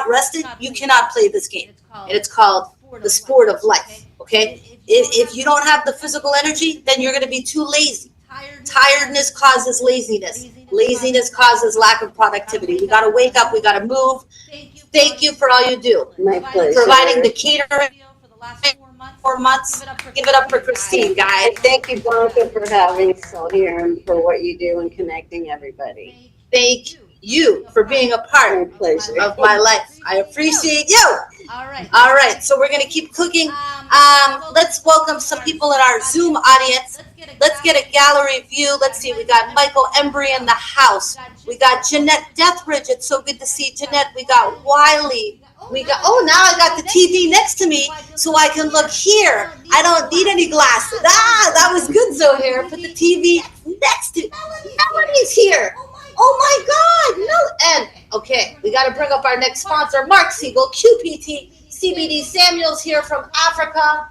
not rested, you cannot play this game. And it's called the sport of life. Okay? If you don't have the physical energy, then you're going to be too lazy. Tiredness causes laziness. Laziness causes lack of productivity. We got to wake up. We got to move. Thank you for all you do. My pleasure. Providing the catering 4 months. Give it up for Christine, guys. And thank you, Blanca, for having us all here and for what you do and connecting everybody. Thank you for being a part of my life. I appreciate you. All right. So we're going to keep cooking. Let's welcome some people in our Zoom audience. Let's get a gallery view. Let's see. We got Michael Embry in the house. We got Jeanette Deathridge. It's so good to see Jeanette. We got Wiley. Now I got the TV next to me so I can look here. I don't need any glasses. That was good, Zohair. Put the TV next to Melanie's here. Oh my God, no. And okay, we got to bring up our next sponsor, Mark Siegel, QPT, CBD Samuels here from Africa.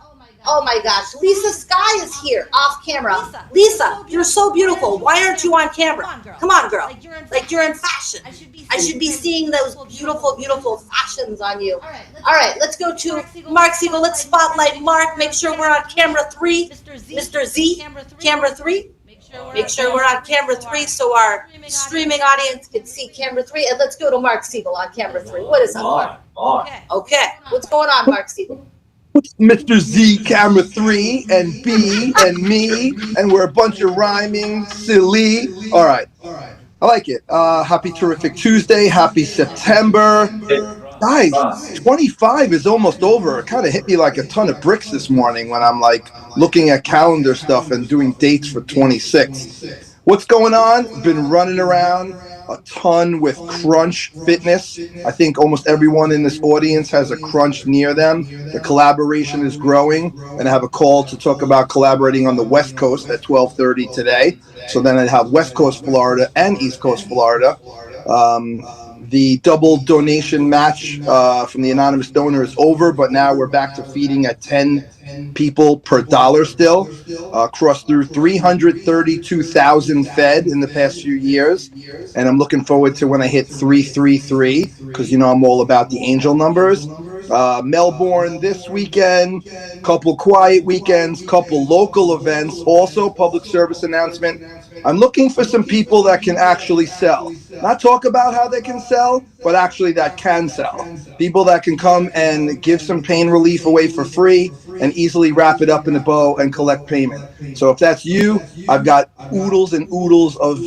Oh my gosh, Lisa Sky is here off camera. Lisa, you're so beautiful. Why aren't you on camera? Come on, girl. Like you're in fashion. I should be seeing those beautiful, beautiful fashions on you. All right, let's go to Mark Siegel. Let's spotlight Mark. Make sure we're on camera 3. Mr. Z, camera 3. Make sure we're on camera 3 so our streaming audience can see camera 3. And let's go to Mark Siegel on camera 3. What is up, Mark? Okay. What's going on, Mark Siegel? Mr. Z, camera 3, and B, and me, and we're a bunch of rhyming, silly. All right. I like it. Happy terrific Tuesday. Happy September. Guys, 25 is almost over. It kind of hit me like a ton of bricks this morning when I'm like looking at calendar stuff and doing dates for 26. What's going on? Been running around a ton with Crunch Fitness. I think almost everyone in this audience has a Crunch near them. The collaboration is growing, and I have a call to talk about collaborating on the West Coast at 12:30 today. So then I have West Coast Florida and East Coast Florida. The double donation match from the anonymous donor is over, but now we're back to feeding at 10 people per dollar still. Crossed through 332,000 fed in the past few years. And I'm looking forward to when I hit 333, because, you know, I'm all about the angel numbers. Melbourne this weekend, couple quiet weekends, couple local events, also public service announcement. I'm looking for some people that can actually sell. Not talk about how they can sell, but actually that can sell. People that can come and give some pain relief away for free and easily wrap it up in a bow and collect payment. So if that's you, I've got oodles and oodles of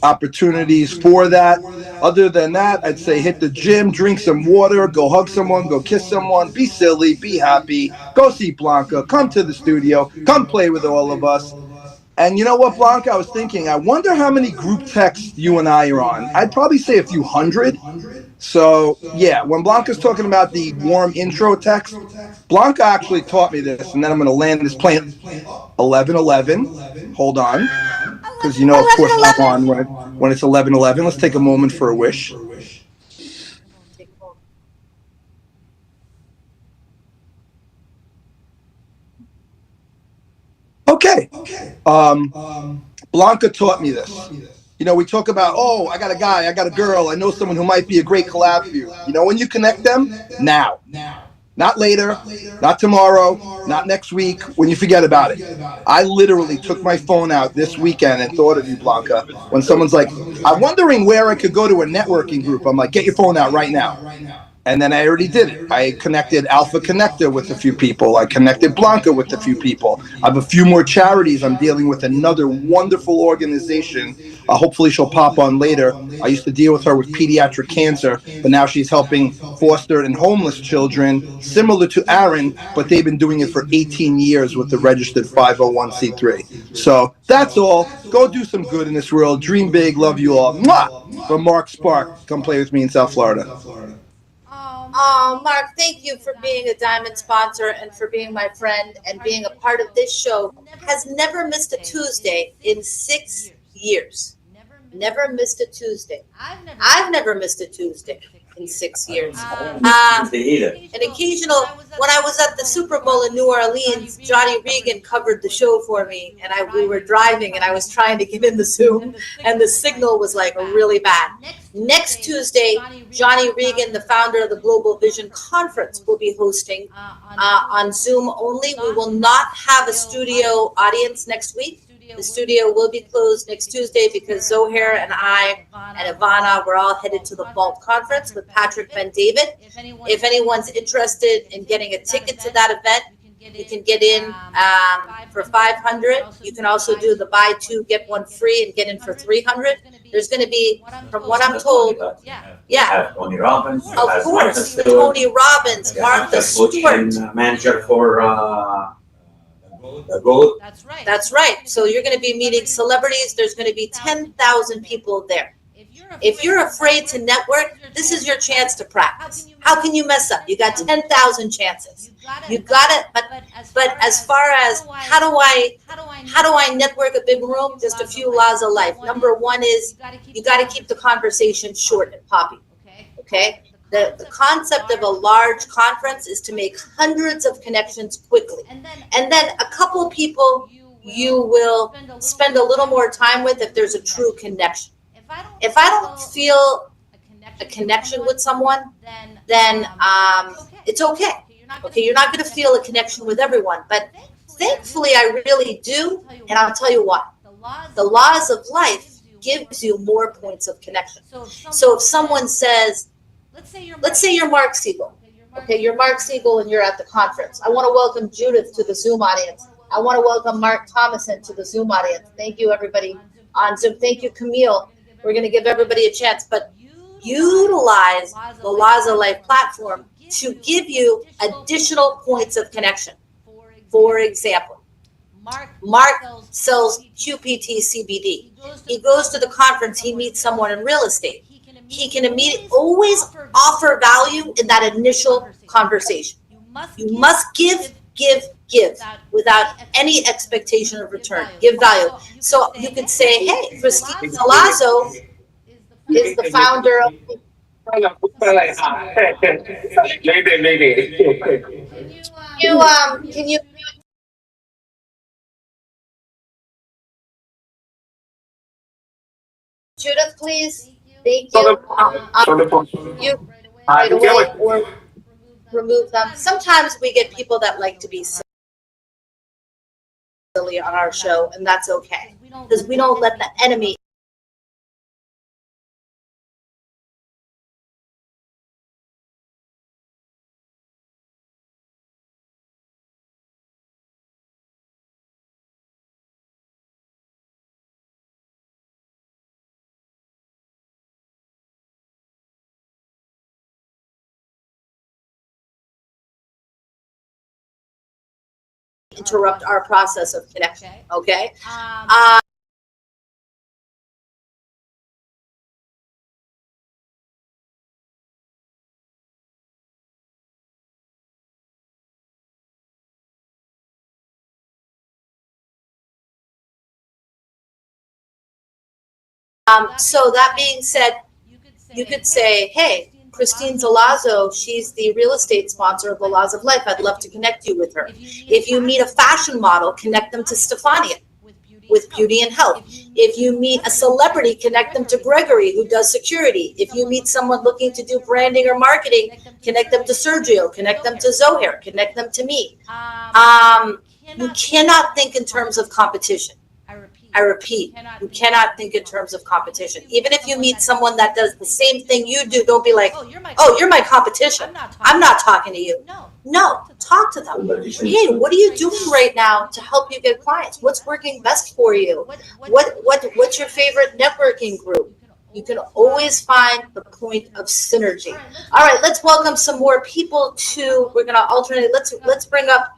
opportunities for that. Other than that, I'd say hit the gym, drink some water, go hug someone, go kiss someone, be silly, be happy, go see Blanca, come to the studio, come play with all of us. And you know what, Blanca, I was thinking, I wonder how many group texts you and I are on. I'd probably say a few hundred. So, yeah, when Blanca's talking about the warm intro text, Blanca actually taught me this, and then I'm going to land this plane 11:11. Hold on. Because, you know, of course, I'm on when it's 11:11. Let's take a moment for a wish. Okay. Blanca taught me this. You know, we talk about, oh, I got a guy, I got a girl, I know someone who might be a great collab for you. You know, when you connect them, now. Not later, not tomorrow, not next week, when you forget about it. I literally took my phone out this weekend and thought of you, Blanca. When someone's like, I'm wondering where I could go to a networking group. I'm like, get your phone out right now. And then I already did it. I connected Alpha Connector with a few people. I connected Blanca with a few people. I have a few more charities. I'm dealing with another wonderful organization. Hopefully she'll pop on later. I used to deal with her with pediatric cancer, but now she's helping foster and homeless children, similar to Aaron, but they've been doing it for 18 years with the registered 501c3. So that's all. Go do some good in this world. Dream big. Love you all. Mwah! From Mark Spark. Come play with me in South Florida. Oh, Mark, thank you for being a Diamond sponsor and for being my friend and being a part of this show. Has never missed a Tuesday in 6 years. Never missed a Tuesday. I've never missed a Tuesday in 6 years. They either. An occasional, when I was at the Super Bowl in New Orleans, Johnny Regan covered the show for me, and we were driving, and I was trying to get in the Zoom, and the signal was like really bad. Next Tuesday, Johnny Regan, the founder of the Global Vision Conference, will be hosting on Zoom only. We will not have a studio audience next week. The studio will be closed next Tuesday because Zohair and I and Ivana, we're all headed to the Vault Conference with Patrick Ben-David. If anyone's interested in getting a ticket to that event, you can get in for $500. You can also do the buy two, get one free and get in for $300. There's going to be, from what I'm told, yeah, Tony Robbins. of course, Tony Robbins, Martha Stewart. Manager for the GOAT. That's right. So you're going to be meeting celebrities. There's going to be 10,000 people there. If you're afraid to network, this is your chance to practice. How can you mess up? You got 10,000 chances. You got it. But as far as how do I network a big room? Just a few laws of life. Number one is you got to keep the conversation short and poppy. Okay. The concept of a large conference is to make hundreds of connections quickly. And then a couple people you will spend a little more time with if there's a true connection. If I don't feel a connection with someone, then it's okay. Okay, you're not going to feel a connection with everyone. But thankfully, I really do. And I'll tell you what. The laws of life gives you more points of connection. So if someone says, let's say you're Mark Siegel. Okay, you're Mark Siegel and you're at the conference. I want to welcome Judith to the Zoom audience. I want to welcome Mark Thomason to the Zoom audience. Thank you, everybody on Zoom. Thank you, Camille. We're going to give everybody a chance, but utilize the Laws of Life platform to give you additional points of connection. For example, Mark sells QPT CBD. He goes to the conference. He meets someone in real estate. He can immediately always offer value in that initial conversation. You must give without any expectation of return. Give value. So you could say, hey, Christine Salazzo is the founder of... Can you Judith, please? Thank you. You right away or remove them. Sometimes we get people that like to be silly on our show, and that's okay because we don't let the enemy. Interrupt our process of connection. Okay. So that being said, you could say, hey, Christine Zalazzo, she's the real estate sponsor of the Laws of Life. I'd love to connect you with her. If you meet a fashion model, connect them to Stefania with Beauty and Health. If you meet a celebrity, connect them to Gregory, who does security. If you meet someone looking to do branding or marketing, connect them to Sergio, connect them to Zohair, connect them to me. You cannot think in terms of competition. I repeat, you cannot think in terms of competition. Even if you meet someone that does the same thing you do, don't be like, oh, you're my competition. I'm not talking to you. No, talk to them. Hey, what are you doing right now to help you get clients? What's working best for you? What's your favorite networking group? You can always find the point of synergy. All right, let's welcome some more people to, we're going to alternate. Let's bring up,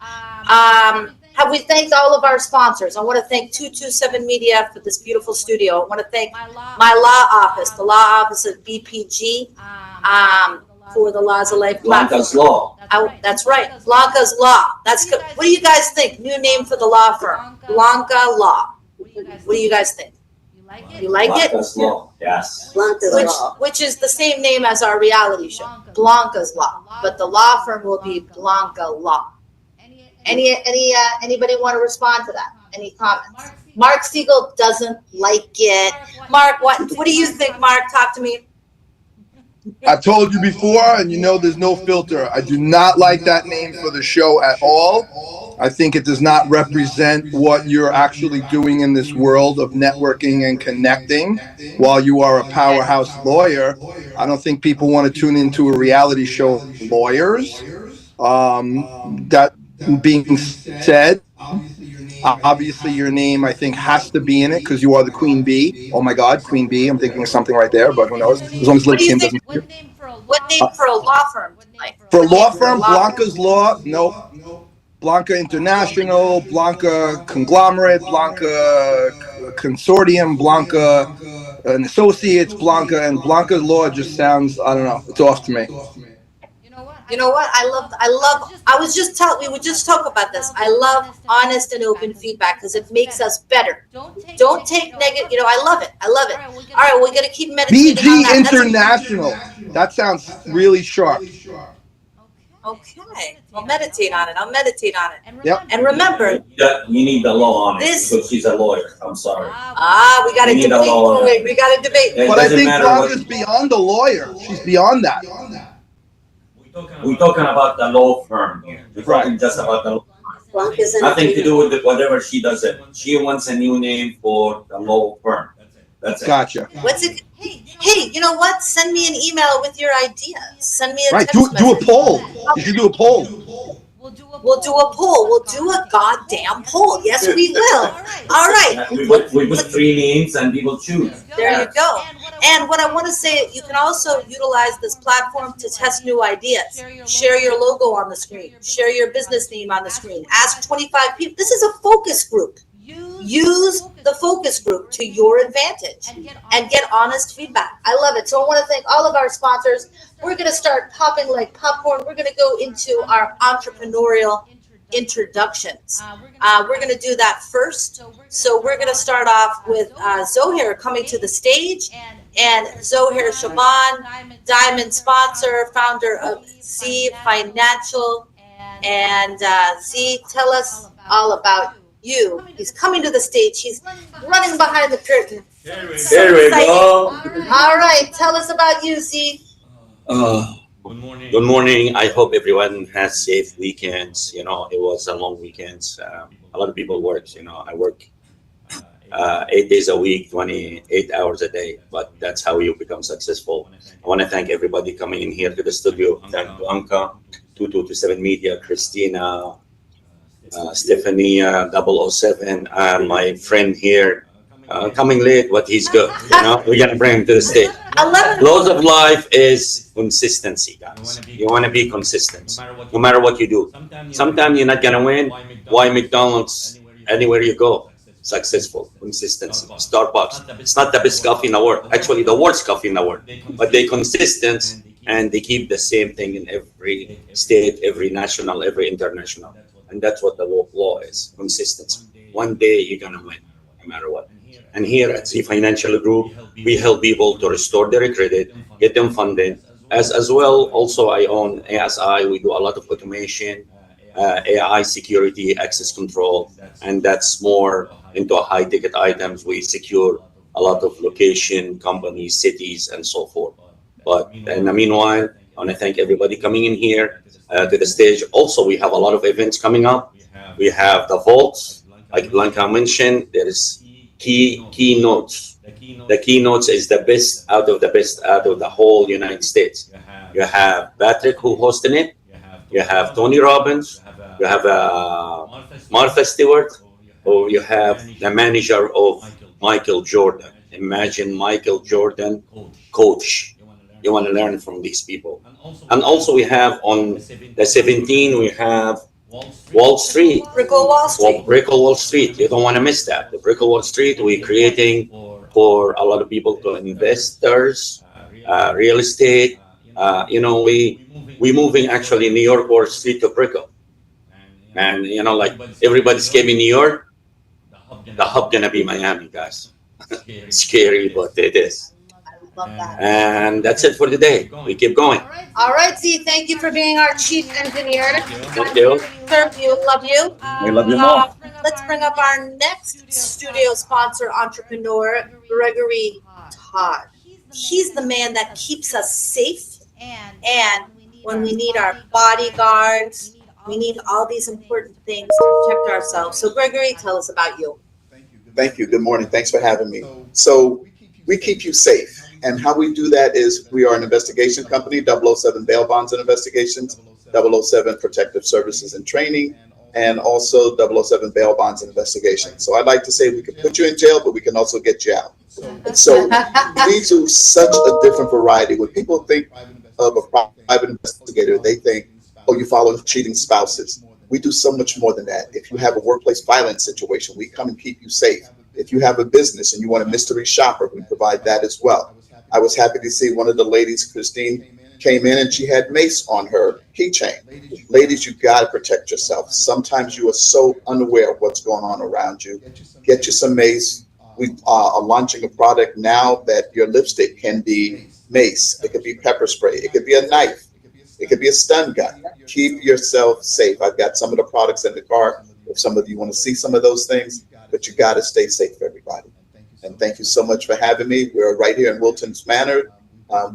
have we thanked all of our sponsors? I want to thank 227 Media for this beautiful studio. I want to thank my law office, the law office of BPG, for the Laws of Life platform. Blanca's Law. That's right, Blanca's Law. That's good. What do you guys think? New name for the law firm, Blanca Law. What do you guys think? You like it? Blanca's Law. Yes. Blanca's Law. Which is the same name as our reality show, Blanca's Law. But the law firm will be Blanca Law. Anybody want to respond to that? Any comments? Mark Siegel doesn't like it. Mark, what do you think, Mark? Talk to me. I told you before, and you know there's no filter. I do not like that name for the show at all. I think it does not represent what you're actually doing in this world of networking and connecting. While you are a powerhouse lawyer, I don't think people want to tune into a reality show of lawyers. That being said, obviously your name, I think, has to be in it because you are the Queen Bee. Oh my God, Queen Bee. I'm thinking of something right there, but who knows? As long as Little Kim doesn't. What name for a law firm? For a law firm, Blanca's Law, nope. Blanca International, Blanca Conglomerate, Blanca Consortium, Blanca and Associates, Blanca, and Blanca Law just sounds, I don't know, it's off to me. You know what? We would just talk about this. I love honest and open feedback because it makes us better. Don't take negative, I love it. All right, we're going to keep meditating on BG that. International. That sounds really sharp. Okay. I'll meditate on it. Yep. And remember, You need the law on it This- because she's a lawyer. I'm sorry. we got to We need a debate. law on it. We got to debate. It But I doesn't think matter Blanca's beyond a lawyer. She's beyond that. We're talking about the law firm here. We're talking just about the law. Blanca's in. Nothing to do with whatever she does it. She wants a new name for the law firm. That's it. Gotcha. What's it? Hey, you know what? Send me an email with your ideas. Send me a Right. text Do a message. poll. You should do a poll. We'll do a poll. We'll do a goddamn poll. Yes, we will. All right. We put 3 names and people choose. There you go. And what I want to say, you can also utilize this platform to test new ideas. Share your logo on the screen. Share your business name on the screen. Ask 25 people. This is a focus group. Use the focus group to your advantage and get honest feedback. I love it. So I want to thank all of our sponsors. We're going to start popping like popcorn. We're going to go into our entrepreneurial introductions. We're going to do that first. So we're going to start off with Zohair coming to the stage. And Zohair Shaban, Diamond sponsor, founder of Z Financial. And Z, tell us all about you. He's coming to the stage. He's running behind the curtain. There we go. All right, tell us about you, Z. Good morning. I hope everyone has safe weekends. It was a long weekend. A lot of people work. I work 8 days a week, 28 hours a day. But that's how you become successful. I want to thank everybody coming in here to the studio. Thank Blanca, 2227 Media, Christina, Stephanie, 007, my friend here, coming late, but he's good. We're gonna bring him to the stage. Laws of life is consistency, guys. You want to be consistent, no matter what you do. Sometimes you're not gonna win. Why McDonald's? Anywhere you go, successful, consistency. Starbucks, it's not the best coffee in the world. Actually, the worst coffee in the world, but they consistent and they keep the same thing in every state, every national, every international. And that's what the law is, consistency. One day you're gonna win, no matter what. And here at Z Financial Group, we help people to restore their credit, get them funded. As well, also I own ASI. We do a lot of automation, AI security, access control, and that's more into high ticket items. We secure a lot of location, companies, cities, and so forth. But in the meanwhile, I want to thank everybody coming in here to the stage. Also, we have a lot of events coming up. We have the vaults, like Blanca mentioned. There is keynotes. The keynotes is the best out of the whole United States. You have Patrick who hosting it. You have Tony Robbins. You have Martha Stewart. Or you have the manager of Michael Jordan. Imagine Michael Jordan, coach. You want to learn from these people. And also we have on the 17th, we have Wall Street. Brickell Wall Street. Brickell Wall Street. You don't want to miss that. The Brickell Wall Street, we're creating for a lot of people, to investors, real estate. We moving actually New York Wall Street to Brickell. And like everybody's came in New York, the hub gonna be Miami, guys. Scary, but it is. I love that. And that's it for today. We keep going. All right, Z, thank you for being our chief engineer. Thank you. Serve you, love you. We love you more. Let's bring up our next studio sponsor, entrepreneur, Gregory Todd. He's the man that keeps us safe. And when we need our bodyguards, we need all these important things to protect ourselves. So, Gregory, tell us about you. Thank you. Good morning. Thanks for having me. So we keep you safe. And how we do that is we are an investigation company, 007 Bail Bonds and Investigations, 007 Protective Services and Training, and also 007 Bail Bonds and Investigations. So I'd like to say we can put you in jail, but we can also get you out. And so we do such a different variety. When people think of a private investigator, they think, oh, you follow cheating spouses. We do so much more than that. If you have a workplace violence situation, we come and keep you safe. If you have a business and you want a mystery shopper, we provide that as well. I was happy to see one of the ladies, Christine, came in and she had mace on her keychain. Ladies, you got to protect yourself. Sometimes you are so unaware of what's going on around you. Get you some mace. We are launching a product now that your lipstick can be mace. It could be pepper spray. It could be a knife. It could be a stun gun. Keep yourself safe. I've got some of the products in the car if some of you want to see some of those things, but you got to stay safe, everybody. And thank you so much for having me. We're right here in Wilton's Manor.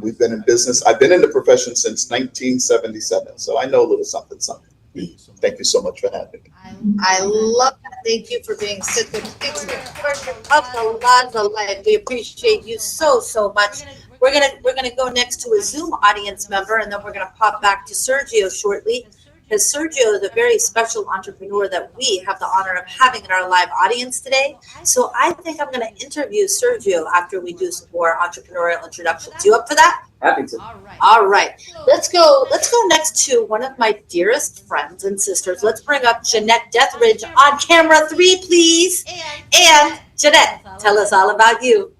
We've been in business. I've been in the profession since 1977, so I know a little something. Thank you so much for having me. I love that. Thank you for being such a big supporter of the Laws of Life. We appreciate you so much. We're gonna go next to a Zoom audience member, and then we're gonna pop back to Sergio shortly, because Sergio is a very special entrepreneur that we have the honor of having in our live audience today. So I think I'm gonna interview Sergio after we do some more entrepreneurial introductions. You up for that? Happy to. All right. Let's go next to one of my dearest friends and sisters. Let's bring up Jeanette Deathridge on camera 3, please. And Jeanette, tell us all about you.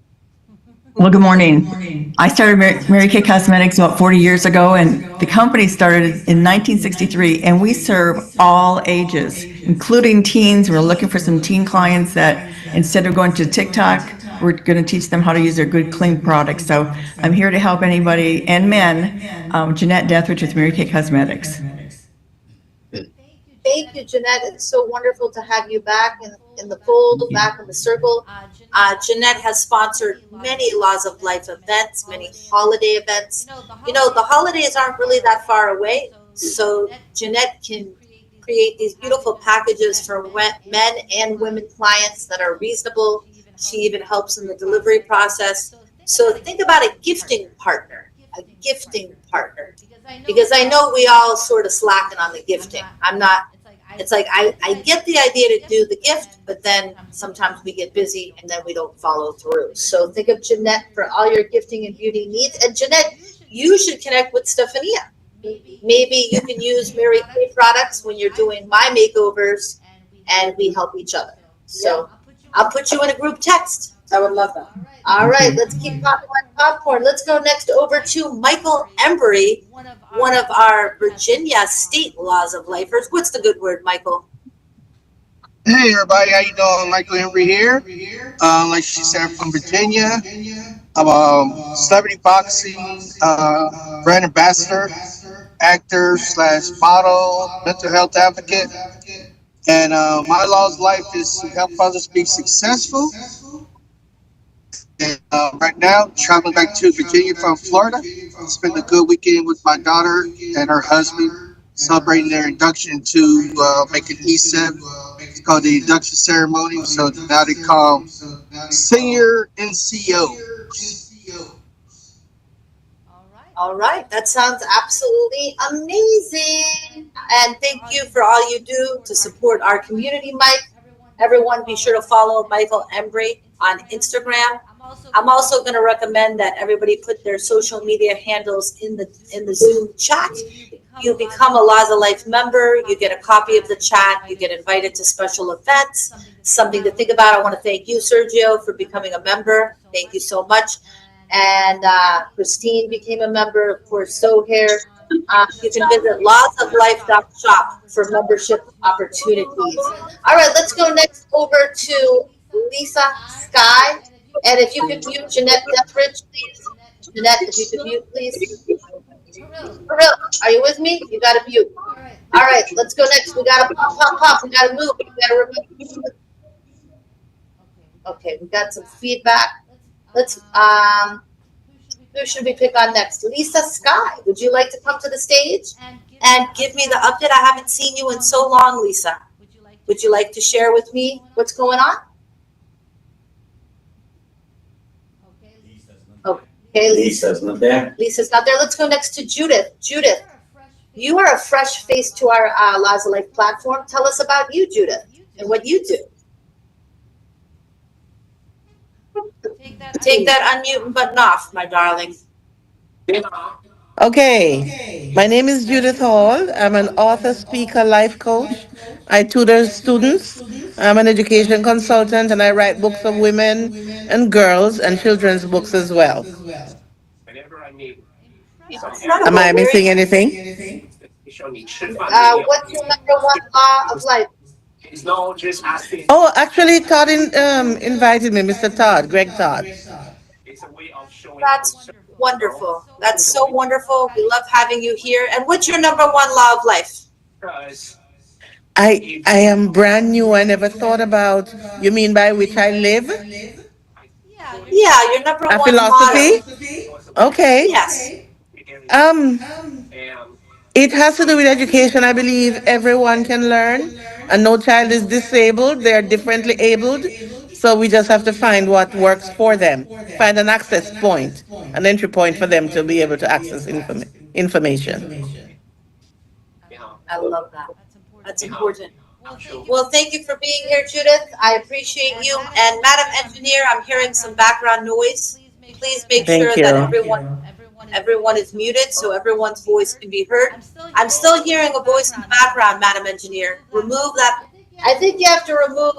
Well, good morning. I started Mary Kay Cosmetics about 40 years ago, and the company started in 1963, and we serve all ages, including teens. We're looking for some teen clients that instead of going to TikTok, we're going to teach them how to use their good, clean products. So I'm here to help anybody and men. Jeanette Deathridge with Mary Kay Cosmetics. Thank you, Jeanette. It's so wonderful to have you back in the fold, back in the circle. Jeanette has sponsored many Laws of Life events, many holiday events. You know, the holidays aren't really that far away, so Jeanette can create these beautiful packages for men and women clients that are reasonable. She even helps in the delivery process. So think about a gifting partner, because I know we all sort of slacking on the gifting. It's like I get the idea to do the gift, but then sometimes we get busy and then we don't follow through. So think of Jeanette for all your gifting and beauty needs. And Jeanette, you should connect with Stephania. Maybe you can use Mary Kay products when you're doing my makeovers, and we help each other. So I'll put you in a group text. I would love that. All right, let's keep popping like popcorn. Let's go next over to Michael Embry, one of our Virginia state Laws of Lifers. What's the good word, Michael? Hey everybody, how you doing? Michael Embry here. Like she said, I'm from Virginia. I'm a celebrity boxing brand ambassador, actor / model, mental health advocate. And my Laws of Life is to help others be successful. And right now, traveling back to Virginia from Florida. Spent a good weekend with my daughter and her husband, celebrating their induction into making ESEP. It's called the induction ceremony. So now they call senior NCO. All right, that sounds absolutely amazing. And thank you for all you do to support our community, Mike. Everyone, be sure to follow Michael Embry on Instagram. I'm also going to recommend that everybody put their social media handles in the Zoom chat. You become a Laws of Life member. You get a copy of the chat. You get invited to special events. Something to think about. I want to thank you, Sergio, for becoming a member. Thank you so much. And Christine became a member. Of course, So Hair. You can visit lawsoflife.shop for membership opportunities. All right, let's go next over to Lisa Sky. And if you could mute Jeanette Deathridge, please. Jeanette, if you could mute, please. For real, are you with me? You gotta mute. All right, let's go next. We gotta pop. We gotta move. We gotta remove. Okay, we got some feedback. Let's, who should we pick on next? Lisa Sky, would you like to come to the stage and give me the update? I haven't seen you in so long, Lisa. Would you like to share with me what's going on? Okay, Lisa's not there. Lisa's not there. Let's go next to Judith. Judith, you are a fresh face to our Laws of Life platform. Tell us about you, Judith, and what you do. Take that unmute button off, my darling. Okay, my name is Judith Hall. I'm an author, speaker, life coach. I tutor students. I'm an education consultant, and I write books of women and girls and children's books as well. Am I missing anything? What's your number one law of life? Oh, actually, Todd invited me, Mr. Todd, Greg Todd. That's wonderful. That's so wonderful. We love having you here. And what's your number one law of life? I am brand new. I never thought about, you mean by which I live? Yeah, your number A one philosophy? motto. Okay. Yes. It has to do with education. I believe everyone can learn, and no child is disabled. They are differently abled. So we just have to find what works for them, find an access point, an entry point for them to be able to access information. I love that. That's important. Well, thank you for being here, Judith. I appreciate you. And Madam Engineer, I'm hearing some background noise. Please make sure that everyone is muted so everyone's voice can be heard. I'm still hearing a voice in the background, Madam Engineer. Remove that. I think you have to remove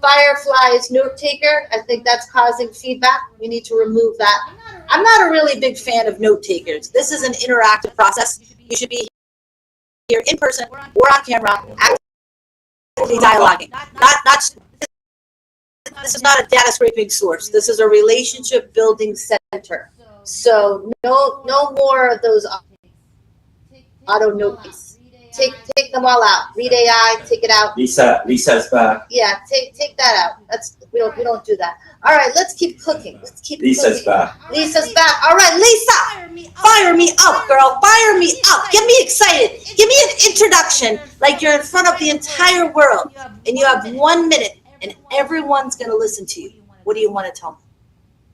Firefly's note taker. I think that's causing feedback. We need to remove that. I'm not a really big fan of note takers. This is an interactive process. You should be here in person or on camera, actively dialoguing. This is not a data scraping source. This is a relationship building center. So no more of those auto notes. Take them all out. Read AI, take it out. Lisa's back. Yeah, take that out. We don't do that. All right, let's keep cooking. Lisa's back. Lisa's back. All right, Lisa, fire me up, girl. Fire me up. Get me excited. Give me an introduction like you're in front of the entire world, and you have 1 minute, and everyone's gonna listen to you. What do you want to tell me?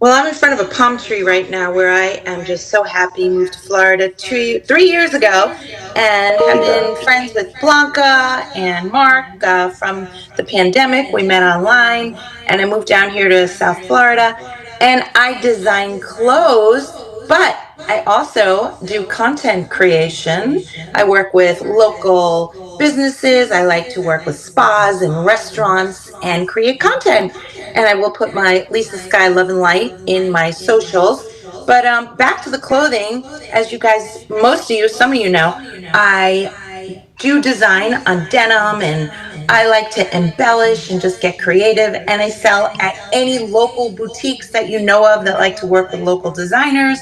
Well, I'm in front of a palm tree right now where I am just so happy. Moved to Florida 3 years ago and have been friends with Blanca and Mark from the pandemic. We met online and I moved down here to South Florida and I design clothes, but I also do content creation. I work with local businesses. I like to work with spas and restaurants and create content. And I will put my Lisa Sky Love and Light in my socials. But back to the clothing, as you guys, most of you, some of you know, I do design on denim and I like to embellish and just get creative. And I sell at any local boutiques that you know of that like to work with local designers.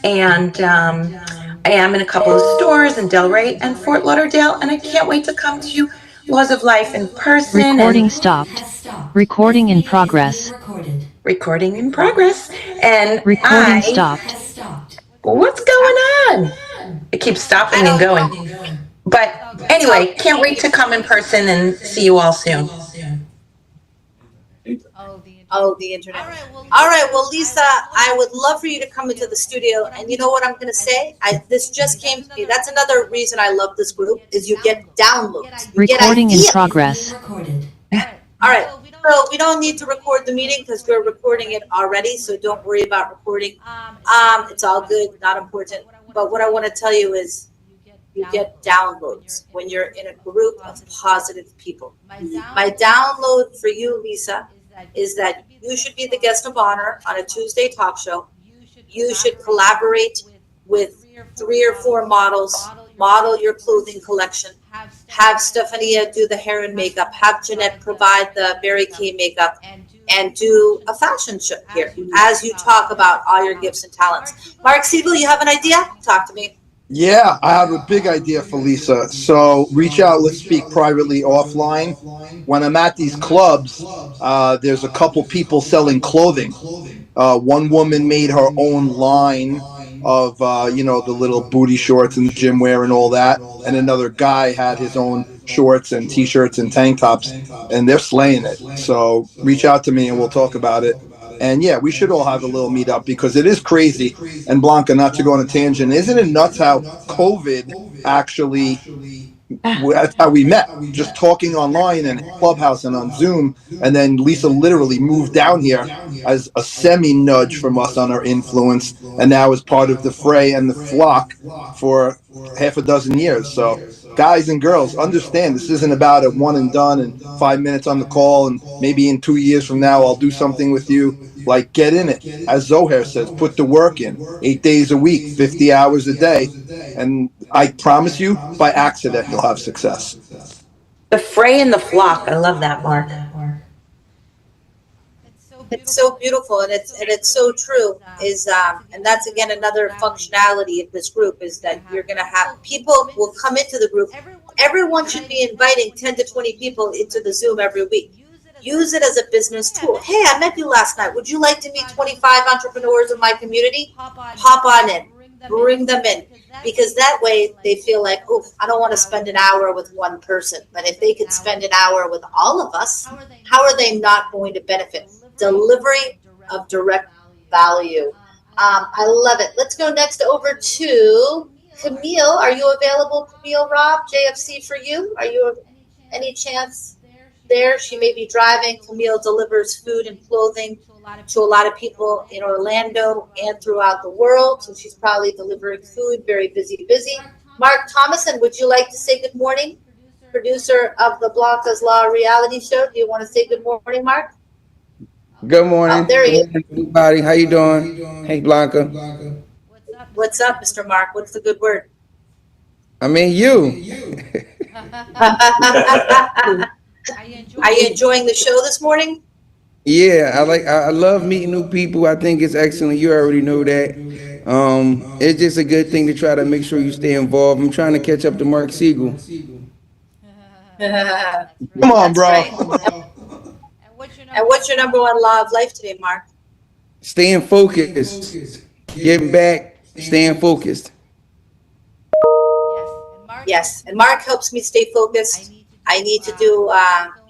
And I am in a couple of stores in Delray and Fort Lauderdale. And I can't wait to come to Laws of Life in person. Recording stopped. Recording in progress. Recording in progress. And recording stopped. What's going on? It keeps stopping and going. But anyway, can't wait to come in person and see you all soon. Oh, the internet. All right, well, Lisa, I would love for you to come into the studio. And you know what I'm going to say? This just came to me. That's another reason I love this group is you get downloads. You recording get in progress. All right. So we don't need to record the meeting because we're recording it already. So don't worry about recording. It's all good, not important. But what I want to tell you is you get downloads when you're in a group of positive people. My download for you, Lisa, is that you should be the guest of honor on a Tuesday talk show. You should collaborate with 3 or 4 models, model your clothing collection, have Stephania do the hair and makeup, have Jeanette provide the Mary Kay makeup, and do a fashion show here as you talk about all your gifts and talents. Mark Siegel, you have an idea? Talk to me. Yeah, I have a big idea for Lisa. So reach out. Let's speak privately offline. When I'm at these clubs, there's a couple people selling clothing. One woman made her own line of, the little booty shorts and gym wear and all that. And another guy had his own shorts and T-shirts and tank tops, and they're slaying it. So reach out to me and we'll talk about it. And yeah, we should all have a little meetup because it is crazy. And Blanca, not to go on a tangent, isn't it nuts how COVID actually, that's how we met, just talking online and Clubhouse and on Zoom. And then Lisa literally moved down here as a semi-nudge from us on her influence, and now is part of the fray and the flock for half a dozen years. So guys and girls, understand this isn't about a one and done and 5 minutes on the call and maybe in 2 years from now I'll do something with you. Like, get in it. As Zohair says, put the work in. 8 days a week, 50 hours a day. And I promise you, by accident, you'll have success. The fray and the flock. I love that, Mark. It's so beautiful, and it's so true. And that's again another functionality of this group is that you're going to have people will come into the group. Everyone should be inviting 10 to 20 people into the Zoom every week. Use it as a business tool. Hey, I met you last night. Would you like to meet 25 entrepreneurs in my community? Pop on in. Bring them in. Because that way they feel like, oh, I don't want to spend an hour with one person. But if they could spend an hour with all of us, how are they not going to benefit? Delivery of direct value. I love it. Let's go next over to Camille. Are you available, Camille Robb? JFC for you? Are you any chance there? She may be driving. Camille delivers food and clothing to a lot of people in Orlando and throughout the world. So she's probably delivering food, very busy. Mark Thomason, would you like to say good morning? Producer of the Blanca's Law reality show. Do you want to say good morning, Mark? Good morning. Oh, there he is. Everybody, how you doing? Hey, Blanca. What's up, Mr. Mark? What's the good word? I mean, you. Are you enjoying the show this morning? Yeah, I love meeting new people. I think it's excellent. You already know that. It's just a good thing to try to make sure you stay involved. I'm trying to catch up to Mark Siegel. Come on, bro. Right. And what's your number one law of life today, Mark? Staying focused. Getting back, staying focused. Yes, and Mark helps me stay focused. I need to do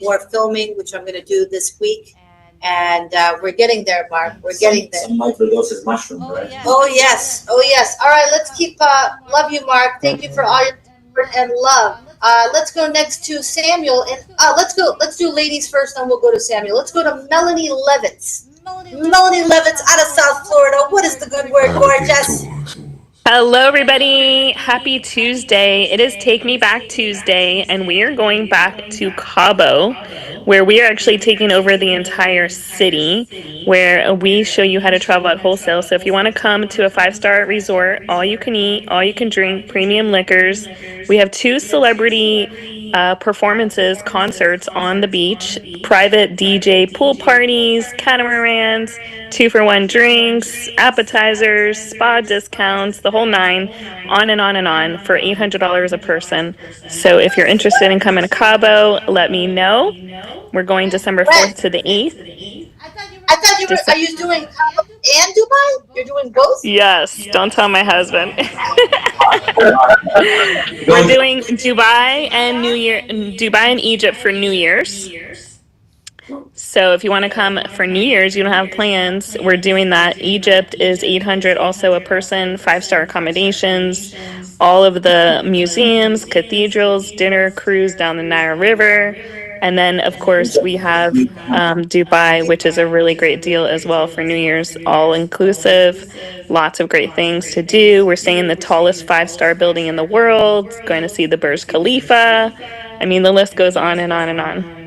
more filming, which I'm going to do this week. And we're getting there, Mark. We're getting there. Some microdoses mushroom, right? Oh, yes. Oh, yes. All right, let's keep, love you, Mark. Thank you for all your support and love. Let's go next to Samuel. And let's do ladies first, then we'll go to Samuel. Let's go to Melanie Levitz. Melanie Levitz out of South Florida. What is the good word, gorgeous? Hello, everybody. Happy Tuesday. It is Take Me Back Tuesday, and we are going back to Cabo, where we are actually taking over the entire city, where we show you how to travel at wholesale. So if you want to come to a 5-star resort, all you can eat, all you can drink, premium liquors. We have 2 celebrity performances, concerts on the beach, private DJ pool parties, catamarans, 2-for-1 drinks, appetizers, spa discounts, the whole 9, on and on and on for $800 a person. So if you're interested in coming to Cabo, let me know. We're going December 4th to the 8th. I thought you were, are you doing Cabo and Dubai? You're doing both? Yes, don't tell my husband. We're doing Dubai and Egypt for New Year's. So if you want to come for New Year's, you don't have plans, we're doing that. Egypt is $800 also a person, 5-star accommodations, all of the museums, cathedrals, dinner, cruise down the Nile River. And then, of course, we have Dubai, which is a really great deal as well for New Year's, all inclusive, lots of great things to do. We're staying in the tallest 5-star building in the world, going to see the Burj Khalifa. I mean, the list goes on and on and on.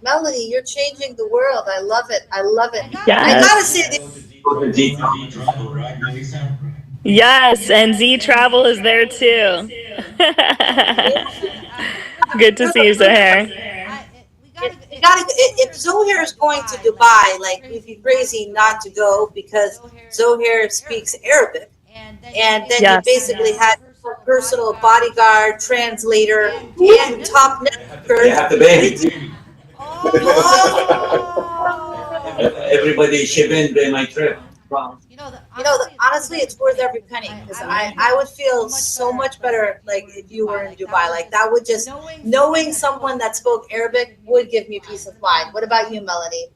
Melanie, you're changing the world. I love it. I love it. Yes. I gotta say this. Yes, and Z Travel is there too. Good to see you, Zohair. You gotta. If Zohair is going to Dubai, like you'd be crazy not to go because Zohair speaks Arabic, and then you basically had a personal bodyguard, translator, and top networker. You have to pay. Everybody chip in pay my trip. Honestly, it's worth every penny because I would feel so much better like if you were in Dubai. Like that would just knowing someone that spoke Arabic would give me peace of mind. What about you, Melanie?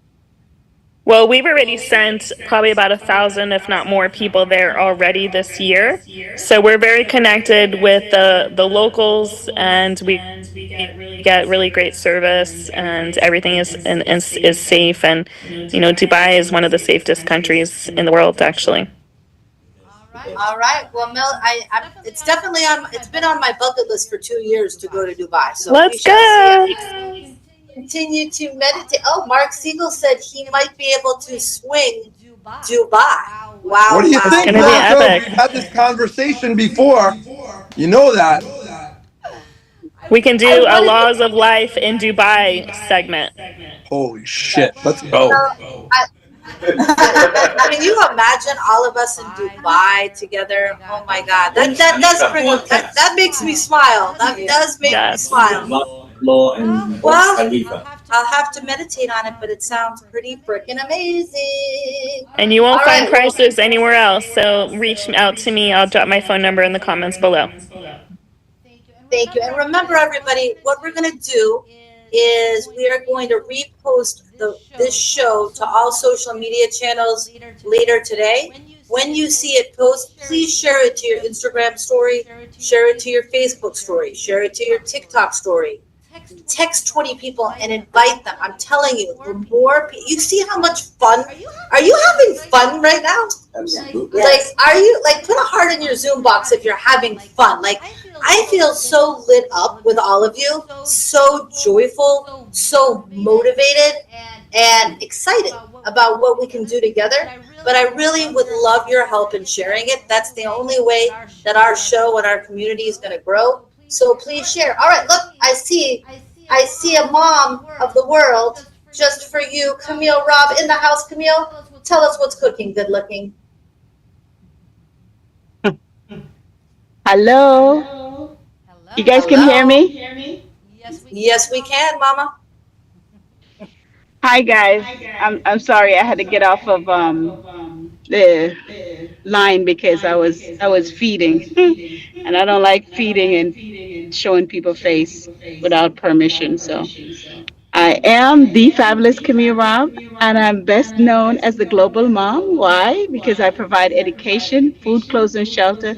Well, we've already sent probably about 1,000, if not more, people there already this year. So we're very connected with the locals, and we get really great service, and everything is safe. And Dubai is one of the safest countries in the world, actually. All right. Well, Mel, it's definitely it's been on my bucket list for 2 years to go to Dubai. So let's go. Continue to meditate. Oh, Mark Siegel said he might be able to swing Dubai. Wow. What do you think, Marco? We've had this conversation before. You know that. We can do a Laws of Life in Dubai segment. Holy shit. Let's go. Can you imagine all of us in Dubai together? Oh my God. That makes me smile. That does make me smile. I'll have to meditate on it, but it sounds pretty freaking amazing. And you won't find prices anywhere else, so reach out to me. I'll drop my phone number in the comments below. Thank you. And remember, everybody, what we're going to do is we are going to repost this show to all social media channels later today. When you see it post, please share it to your Instagram story, share it to your Facebook story, share it to your TikTok story. Text 20 people and invite them. I'm telling you, the more you see how much fun. Are you having fun right now? Absolutely. Like, are you put a heart in your Zoom box if you're having fun? Like, I feel so lit up with all of you, so joyful, so motivated, and excited about what we can do together. But I really would love your help in sharing it. That's the only way that our show and our community is going to grow. So please share. All right, look, I see a mom of the world just for you, Camille Robb in the house. Camille, tell us what's cooking. Good looking. Hello. You guys can hear me? Yes, we can, Mama. Hi guys. I'm sorry I had to get off of the line because I was feeding and I don't like feeding and showing people face without permission. So I am the fabulous Camille Robb, and I'm best known as the Global Mom. Why? Because I provide education, food, clothes, and shelter,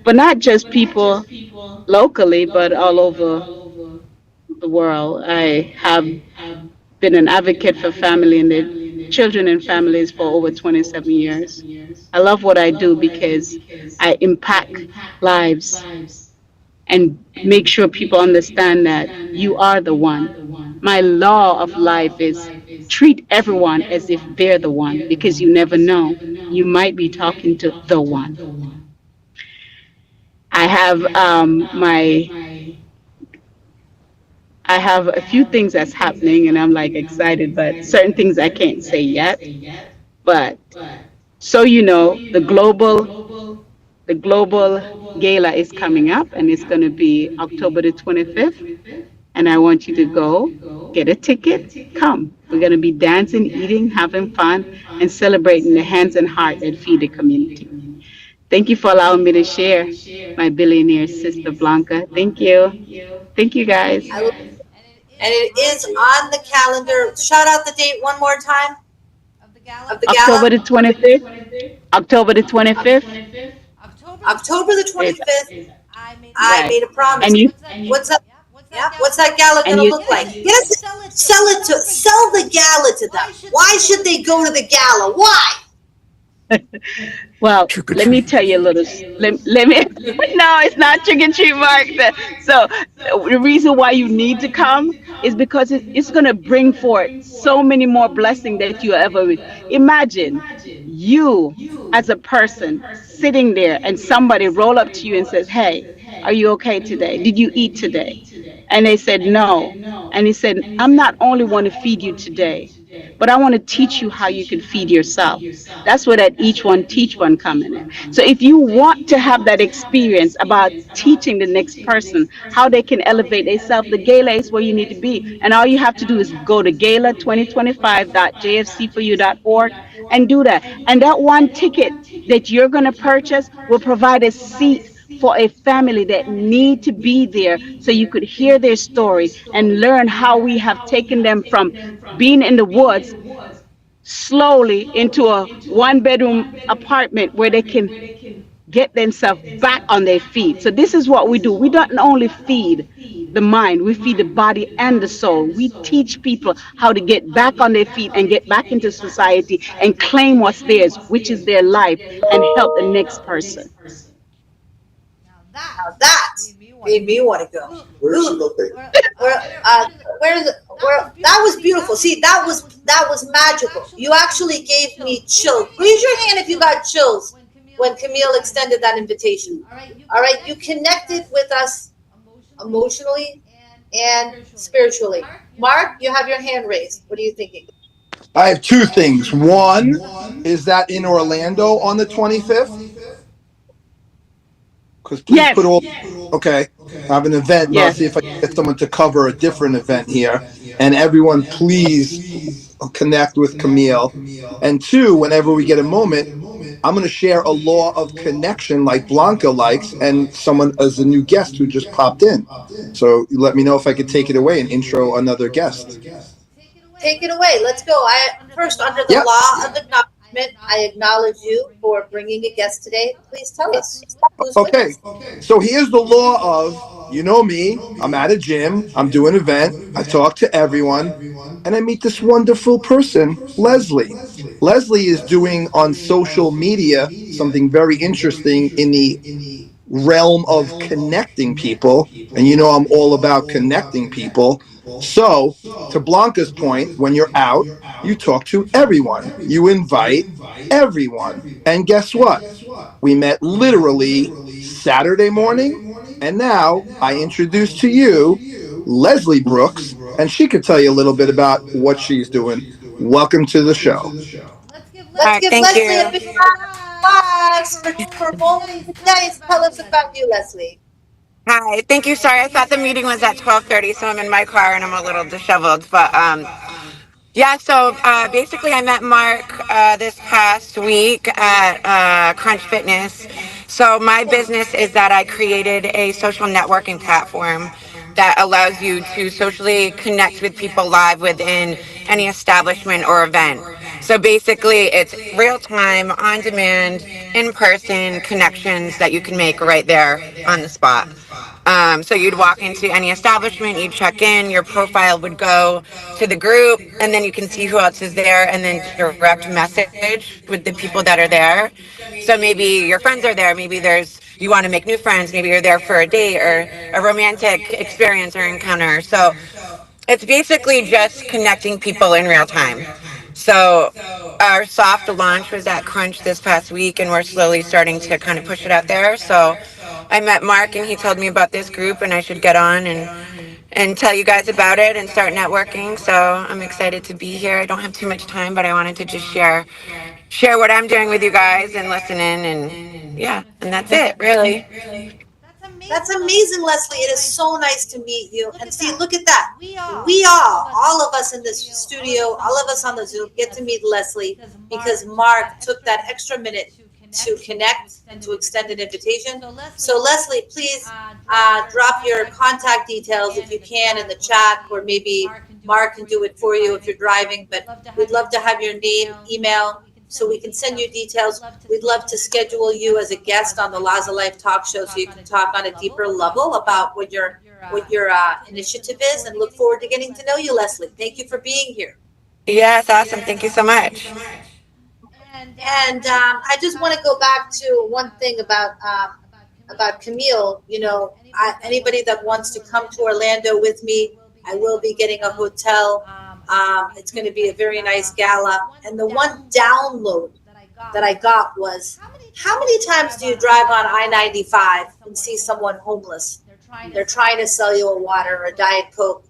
but not just people locally, but all over the world. I have been an advocate for family and their children and families for over 27 years. I love what I do because I impact lives and make sure people understand that you are the one. My law of life is treat everyone as if they're the one, because you never know. You might be talking to the one. I have a few things that's happening and I'm like excited, but certain things I can't say yet. But so you know, the global gala is coming up, and it's going to be October the 25th. And I want you to go get a ticket. Come. We're going to be dancing, eating, having fun, and celebrating the hands and heart that feed the community. Thank you for allowing me to share, my billionaire sister Blanca. Thank you. Thank you, guys. And it is on the calendar. Shout out the date one more time of the gala. October the 25th. October the 25th. October the 25th. I made a promise. And you? What's that? Yeah. What's that gala gonna look like? Sell the gala to them. Why should they go to the gala? Why? Well, let me tell you a little. Let me. No, it's not trick or treat, Mark. So the reason why you need to come is because it's going to bring forth so many more blessings that you ever imagine. You, as a person, sitting there, and somebody roll up to you and says, "Hey, are you okay today? Did you eat today?" And they said, no. And he said, I'm not only want to feed you today, but I want to teach you how you can feed yourself. That's where that each one teach one coming in. So if you want to have that experience about teaching the next person how they can elevate themselves, the gala is where you need to be. And all you have to do is go to gala2025.jfc4u.org and do that. And that one ticket that you're going to purchase will provide a seat for a family that need to be there so you could hear their story and learn how we have taken them from being in the woods slowly into a one-bedroom apartment where they can get themselves back on their feet. So this is what we do. We don't only feed the mind, we feed the body and the soul. We teach people how to get back on their feet and get back into society and claim what's theirs, which is their life, and help the next person. Now that made me want to go. Where's she located? That was beautiful. See, that was magical. You actually gave me chills. Raise your hand if you got chills when Camille extended that invitation. All right, you connected with us emotionally and spiritually. Mark, you have your hand raised. What are you thinking? I have two things. One is that in Orlando on the 25th. Because please yes. put all. Okay, I have an event. Yes. I'll see if I can get someone to cover a different event here. And everyone, please connect with Camille. And two, whenever we get a moment, I'm going to share a law of connection like Blanca likes, and someone as a new guest who just popped in. So you let me know if I could take it away and intro another guest. Take it away. Let's go. First, under the law of acknowledgement, I acknowledge you for bringing a guest today. Please tell us. Okay, so here's the law of, you know me, I'm at a gym, I'm doing an event, I talk to everyone, and I meet this wonderful person, Leslie. Leslie is doing on social media something very interesting in the realm of connecting people, and you know I'm all about connecting people. So, to Blanca's point, when you're out, you talk to everyone. You invite everyone. And guess what? We met literally Saturday morning, and now I introduce to you Leslie Brooks, and she could tell you a little bit about what she's doing. Welcome to the show. Let's give Leslie a big round of applause for Bowling Today. Tell us about you, Leslie. Hi, thank you. Sorry, I thought the meeting was at 12:30, so I'm in my car and I'm a little disheveled. But yeah, so basically I met Mark this past week at Crunch Fitness. So my business is that I created a social networking platform that allows you to socially connect with people live within any establishment or event. So basically it's real time, on demand, in-person connections that you can make right there on the spot. So you'd walk into any establishment, you'd check in, your profile would go to the group, and then you can see who else is there and then direct message with the people that are there. So maybe your friends are there, maybe you want to make new friends, maybe you're there for a date or a romantic experience or encounter. So it's basically just connecting people in real time. So our soft launch was at Crunch this past week, and we're slowly starting to kind of push it out there. So I met Mark and he told me about this group and I should get on and tell you guys about it and start networking. So I'm excited to be here. I don't have too much time, but I wanted to just share what I'm doing with you guys and listen in, and yeah, and that's it, really. That's amazing, Leslie. It is so nice to meet you. And see, look at that. We all of us in this studio, all of us on the Zoom, get to meet Leslie because Mark took that extra minute to connect and to extend an invitation. So Leslie, please drop your contact details if you can in the chat, or maybe Mark can do it for you if you're driving. But we'd love to have your name, email, so we can send you details. We'd love to schedule you as a guest on the Laws of Life talk show so you can talk on a deeper level about what your initiative is, and look forward to getting to know you, Leslie. Thank you for being here. Yes, awesome. Thank you so much. And I just want to go back to one thing about Camille. You know, anybody that wants to come to Orlando with me, I will be getting a hotel. It's going to be a very nice gala. And the one download that I got was, how many times do you drive on I-95 and see someone homeless? They're trying to sell you a water or a Diet Coke.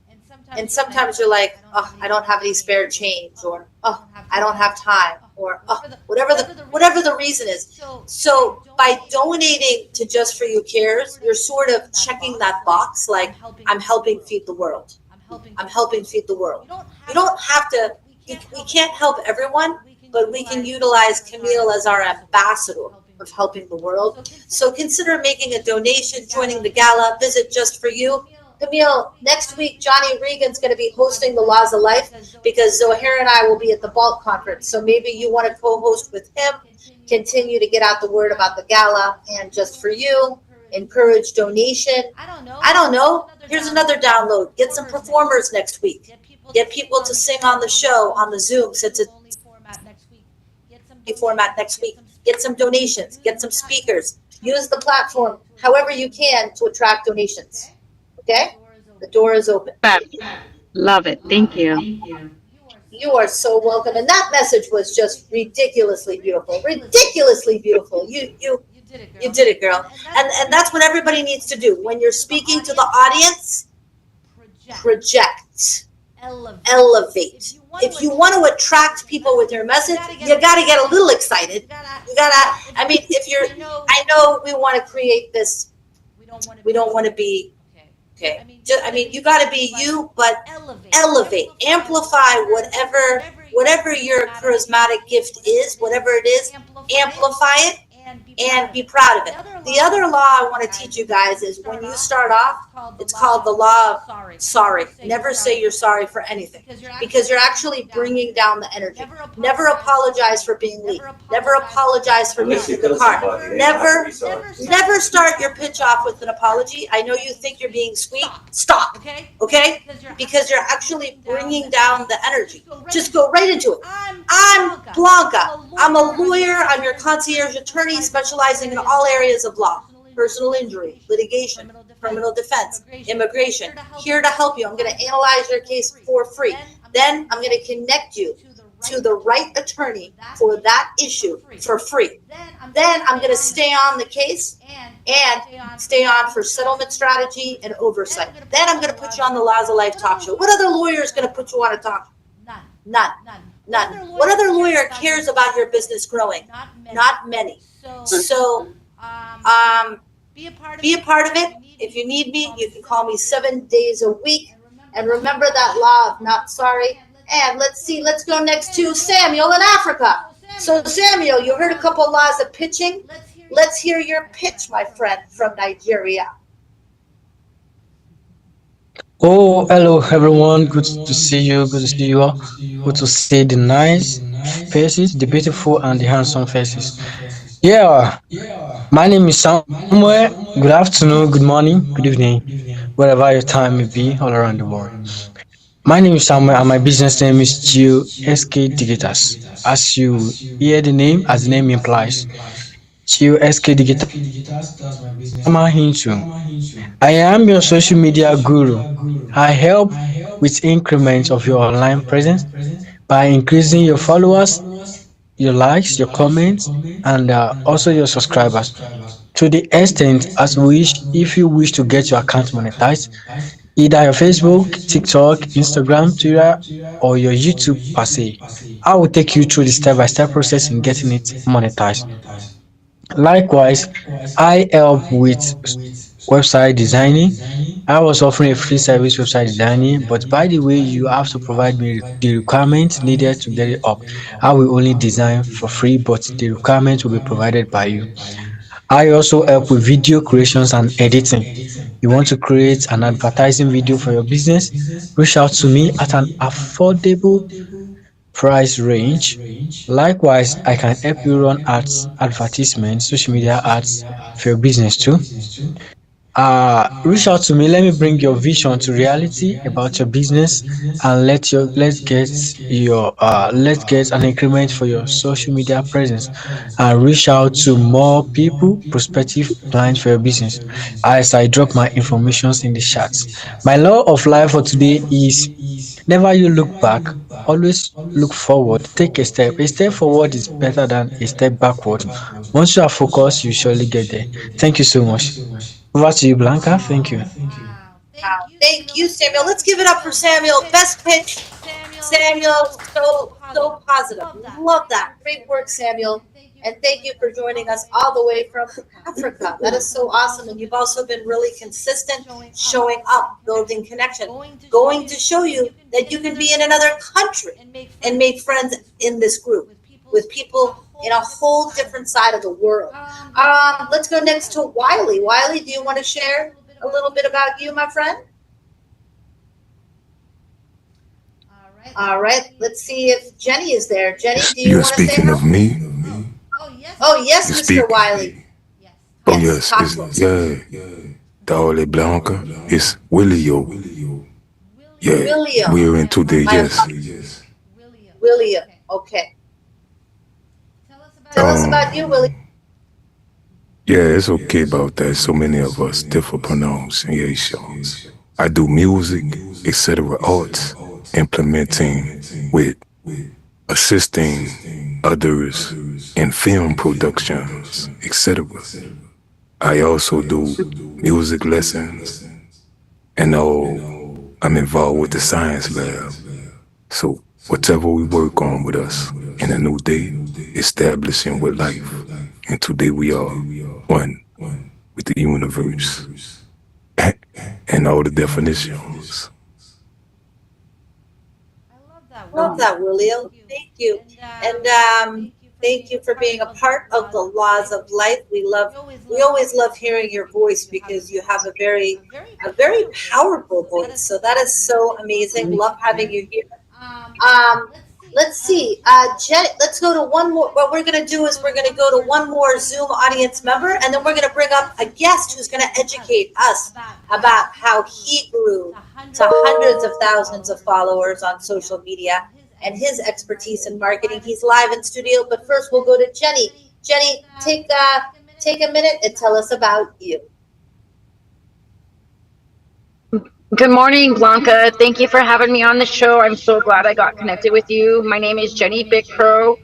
And sometimes you're like, oh, I don't have any spare change, or oh, I don't have time, or oh, whatever the reason is. So by donating to Just For You Cares, you're sort of checking that box, like I'm helping feed the world. I'm helping feed the world. You don't have to. We can't help everyone, but we can utilize Camille as our ambassador of helping the world. So consider making a donation, joining the gala. Visit Just For You. Camille, next week, Johnny Regan's going to be hosting the Laws of Life because Zohair and I will be at the Vault Conference. So maybe you want to co-host with him, continue to get out the word about the gala and Just For You, encourage donation. I don't know. Here's another download. Get some performers next week. Get people to sing on the show, on the Zoom, since it's a format next week. Get some donations. Get some speakers. Use the platform however you can to attract donations. Okay? The door is open. Love it. Thank you. You are so welcome. And that message was just ridiculously beautiful. Ridiculously beautiful. You did it, girl. And that's what everybody needs to do. When you're speaking to the audience, project. Elevate. If you want to attract people with your message, you got to get a little excited. You got to, I mean, if you're, I know we want to create this, we don't want to be, okay. I mean, you got to be you, but elevate, amplify whatever your charismatic gift is, whatever it is, amplify it and be proud of it. The other law I want to teach you guys is when you start off, it's called the law of sorry. Never say you're sorry for anything because you're actually bringing down the energy. Never apologize for being late. Never apologize for missing the car. Never start your pitch off with an apology. I know you think you're being sweet. Stop. Okay? Because you're actually bringing down the energy. Just go right into it. I'm Blanca. I'm a lawyer. I'm your concierge attorney specializing in all areas of law. Personal injury, litigation, criminal defense, immigration. Here to help you. I'm going to analyze your case for free. Then I'm going to connect you to the right attorney for that issue for free. Then I'm going to stay on the case and stay on for settlement strategy and oversight. Then I'm going to put you on the Laws of Life talk show. What other lawyer is going to put you on a talk show? None. What other lawyer cares about your business growing? Not many. So be a part of it. If you need me, you can call me 7 days a week. And remember that law of not sorry. And let's go next to Samuel in Africa. So Samuel, you heard a couple laws of pitching. Let's hear your pitch, my friend, from Nigeria. Oh, hello everyone. Good to see you. Good to see you all. Good to see the nice faces, the beautiful and the handsome faces. Yeah, my name is Samuel. Good afternoon, good morning, good evening, wherever your time may be all around the world. My name is Samuel and my business name is Geo SK Digitals. As you hear the name, as the name implies, Geo SK Digitals. I'm a Hindu. I am your social media guru. I help with increments of your online presence by increasing your followers, your likes, your comments, and also your subscribers. To the extent as if you wish to get your account monetized, either your Facebook, TikTok, Instagram, Twitter, or your YouTube per se. I will take you through the step-by-step process in getting it monetized. Likewise, I help with website designing. I was offering a free service website designing, but by the way, you have to provide me the requirements needed to get it up. I will only design for free, but the requirements will be provided by you. I also help with video creations and editing. You want to create an advertising video for your business? Reach out to me at an affordable price range. Likewise, I can help you run ads, advertisements, social media ads for your business too. Reach out to me. Let me bring your vision to reality about your business, and let's get an increment for your social media presence, and reach out to more people, prospective clients for your business, as I drop my information in the chats. My law of life for today is never you look back, always look forward. Take a step. A step forward is better than a step backward. Once you are focused, you surely get there. Thank you so much. Over to you, Blanca. Thank you. Thank you, Samuel. Let's give it up for Samuel. Best pitch. Samuel, so positive. Love that. Great work, Samuel. And thank you for joining us all the way from Africa. That is so awesome. And you've also been really consistent, showing up, building connection, going to show you that you can be in another country and make friends in this group with people in a whole different side of the world. Let's go next to Wiley. Wiley, do you want to share a little bit about you, my friend? All right. Let's see if Jenny is there. Jenny, do you You're want to say speaking hello? of me? Oh, yes, You Mr. speak- Wiley. Oh, yes. talk It's, to us. yeah. Dale Blanca. It's Willio. Yeah. Willio. We're in today, My yes. apologies. William. Okay. Tell us about you, William. Yeah, it's okay about that. So many of us different pronunciations. I do music, etc., arts, implementing with assisting others in film productions, etc. I also do music lessons, and I'm involved with the science lab. So whatever we work on with us in a new day, establishing with life. And today we are one with the universe and all the definitions. Love that, William. Thank you. And thank you for being a part of the laws of life. We always love hearing your voice because you have a very powerful voice. So that is so amazing. Love having you here. Let's see, Jen, let's go to one more. What we're going to do is we're going to go to one more Zoom audience member, and then we're going to bring up a guest who's going to educate us about how he grew to hundreds of thousands of followers on social media and his expertise in marketing. He's live in studio, but first we'll go to Jenny. Jenny, take a minute and tell us about you. Good morning, Blanca. Thank you for having me on the show. I'm so glad I got connected with you. My name is Jenny Bickrow.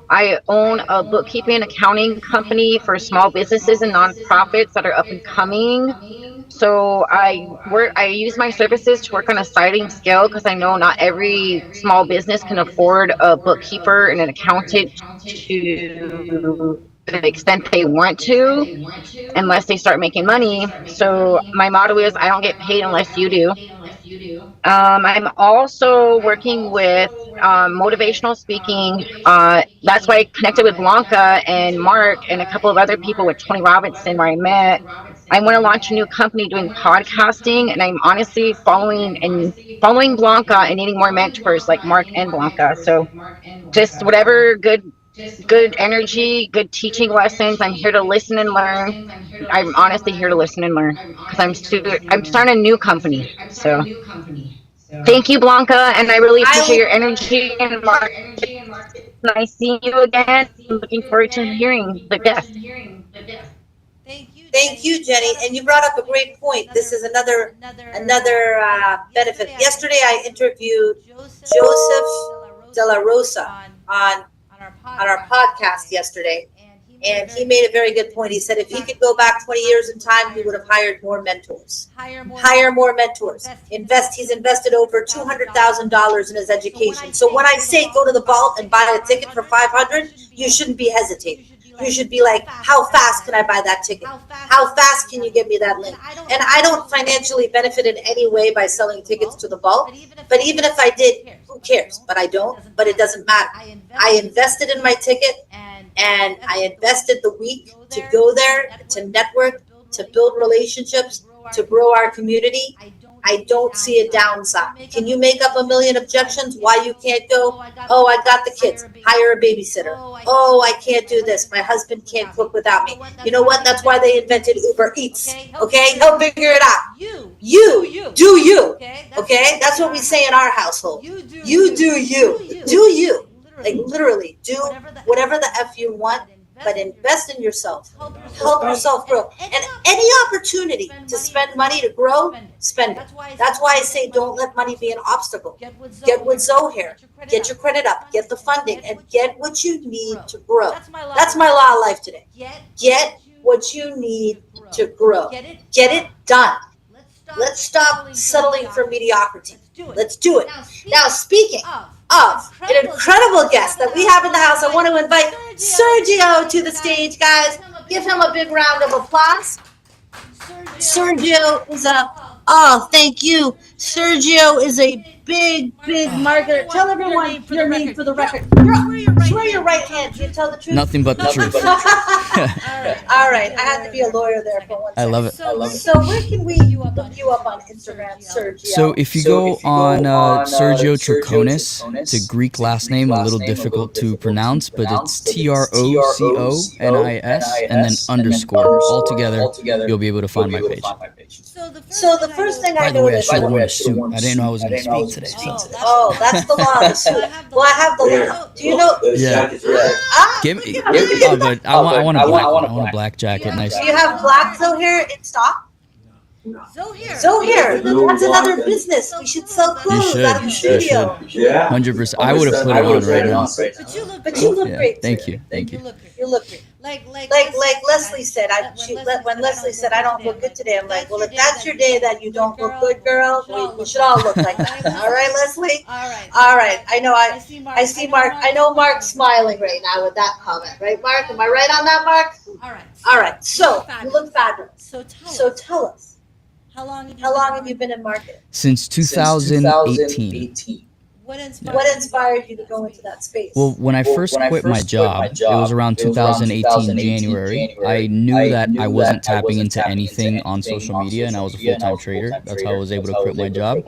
I own a bookkeeping and accounting company for small businesses and nonprofits that are up and coming. So I use my services to work on a sliding scale because I know not every small business can afford a bookkeeper and an accountant to the extent they want to, unless they start making money. So my motto is, I don't get paid unless you do. I'm also working with motivational speaking. That's why I connected with Blanca and Mark and a couple of other people with Tony Robinson where I met. I want to launch a new company doing podcasting, and I'm honestly following Blanca and needing more mentors like Mark and Blanca. So just whatever good energy, good teaching lessons. I'm here to listen and learn. I'm honestly here to listen and learn because I'm starting a new company. So thank you, Blanca, and I really appreciate your energy and Mark. Nice seeing you again. I'm looking forward to hearing the guest. Thank you, Jenny. And you brought up a great point. This is another benefit. Yesterday, I interviewed Joseph De La Rosa on our podcast yesterday, and he made a very good point. He said if he could go back 20 years in time, he would have hired more mentors. Hire more mentors. He's invested over $200,000 in his education. So when I say go to the vault and buy a ticket for $500, you shouldn't be hesitating. You should be like, how fast can I buy that ticket? How fast can you give me that link? And I don't financially benefit in any way by selling tickets to the vault. But even if I did, who cares? But I don't. But it doesn't matter. I invested in my ticket, and I invested the week to go there, to network, to build relationships, to grow our community. I don't see a downside. Can you make up a million objections why you can't go? Oh, I got the kids. Hire a babysitter. Oh, I can't do this. My husband can't cook without me. You know what? That's why they invented Uber Eats. Okay? Help figure it out. You do you. Okay? That's what we say in our household. You do you. Do you. Like literally, do whatever the F you want, but invest in yourself. Help yourself grow. And any opportunity to spend money to grow, spend it. That's why I say don't let money be an obstacle. Get with Zohair. Get your credit up. Get the funding and get what you need to grow. That's my law of life today. Get what you need to grow. Get it done. Let's stop settling for mediocrity. Let's do it. Now, speaking of an incredible guest that we have in the house, I want to invite Sergio to the stage, guys. Give him a big round of applause. Sergio is thank you. Sergio is a big marketer. Tell everyone your name for the record. Swear your right hand. You tell the truth. Nothing but the truth. All right. I had to be a lawyer there for 1 second. I love it. So where can we look you up on Instagram, Sergio? So if you go on Sergio Troconis, it's a Greek last name, a little difficult to pronounce, but it's Troconis and then underscore. All together, you'll be able to find my page. So the first thing I By the way, I noticed. should have worn a suit. I didn't know I was going to speak today. Oh, that's the law of the suit. Well, I have the law. Do you know? Yeah. Give me. But I want a black one. I want a black jacket. Nice. Do you have black Zohair in stock? Zohair. That's another business. We should sell clothes out of the studio. Yeah. 100%. I would have put it on right now. But you look great. Thank you. You look great. Like Leslie said, when Leslie said I don't look good today, I'm like, well, if that's your day that you don't look good, girl, we should all look like that. All right, Leslie? All right. I know I see Mark. I know Mark's smiling right now with that comment, right, Mark? Am I right on that, Mark? All right. So you look fabulous. So tell us, how long have you been in marketing? Since 2018. What inspired you to go into that space? Well, when I first quit my job, it was around 2018 January. I knew that I wasn't tapping into anything on social media, and I was a full-time trader. That's how I was able to quit my job.